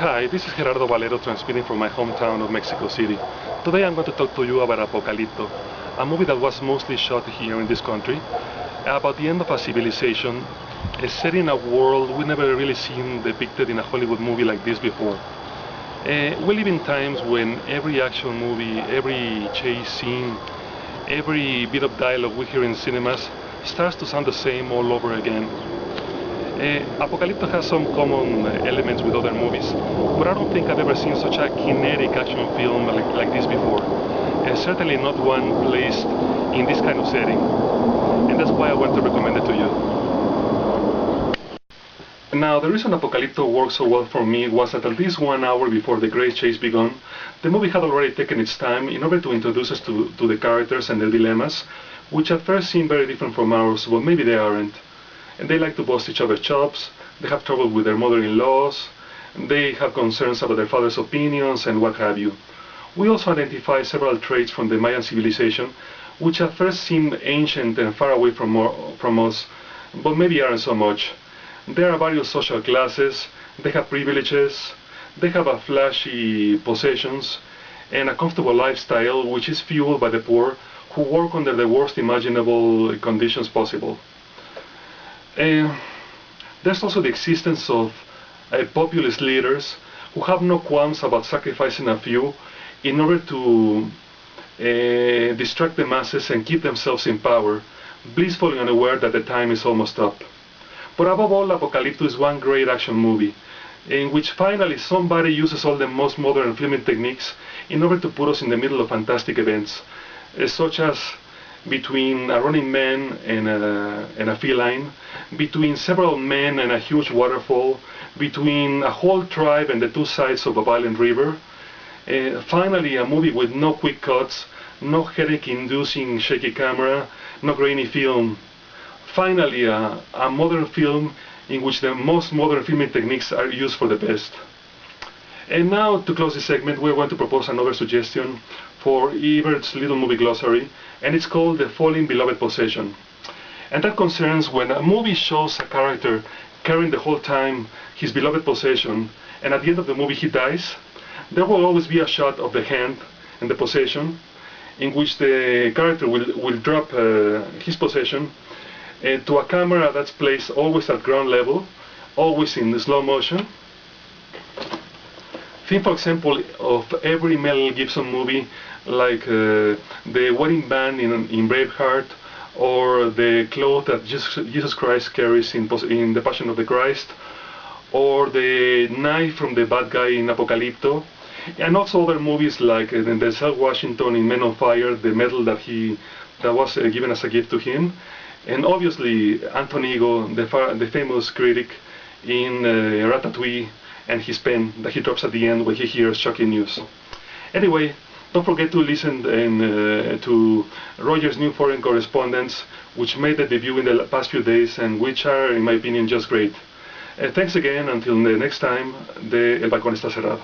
Hi, this is Gerardo Valero transmitting from my hometown of Mexico City. Today I'm going to talk to you about Apocalypto, a movie that was mostly shot here in this country, about the end of a civilization, set in a world we've never really seen depicted in a Hollywood movie like this before. We live in times when every action movie, every chase scene, every bit of dialogue we hear in cinemas starts to sound the same all over again. Apocalypto has some common elements with other movies, but I don't think I've ever seen such a kinetic action film like this before. Certainly not one placed in this kind of setting, and that's why I want to recommend it to you. Now, the reason Apocalypto worked so well for me was that at least 1 hour before the great chase began, the movie had already taken its time in order to introduce us to the characters and their dilemmas, which at first seem very different from ours, but maybe they aren't. And they like to bust each other's chops, they have trouble with their mother-in-laws, they have concerns about their father's opinions, and what have you. We also identify several traits from the Mayan civilization, which at first seem ancient and far away from us, but maybe aren't so much. There are various social classes, they have privileges, they have a flashy possessions, and a comfortable lifestyle which is fueled by the poor, who work under the worst imaginable conditions possible. There's also the existence of populist leaders who have no qualms about sacrificing a few in order to distract the masses and keep themselves in power, blissfully unaware that the time is almost up. But above all, Apocalypto is one great action movie, in which finally somebody uses all the most modern filming techniques in order to put us in the middle of fantastic events, such as between a running man and a feline, between several men and a huge waterfall, between a whole tribe and the two sides of a violent river. Finally, a movie with no quick cuts, no headache-inducing shaky camera, no grainy film. Finally, a modern film in which the most modern filming techniques are used for the best. And now, to close this segment, we're going to propose another suggestion for Ebert's little movie glossary, and it's called The Falling Beloved Possession. And that concerns when a movie shows a character carrying the whole time his beloved possession, and at the end of the movie he dies, there will always be a shot of the hand and the possession, in which the character will drop his possession to a camera that's placed always at ground level, always in slow motion. Think, for example, of every Mel Gibson movie, like the wedding band in Braveheart, or the cloth that Jesus Christ carries in the Passion of the Christ, or the knife from the bad guy in Apocalypto, and also other movies like Denzel Washington in Men on Fire, the medal that was given as a gift to him, and obviously Anthony Ego, the famous critic in Ratatouille, and his pen that he drops at the end when he hears shocking news. Anyway, don't forget to listen to Roger's new Foreign Correspondents, which made the debut in the past few days and which are, in my opinion, just great. Thanks again. Until the next time, El balcón está cerrado.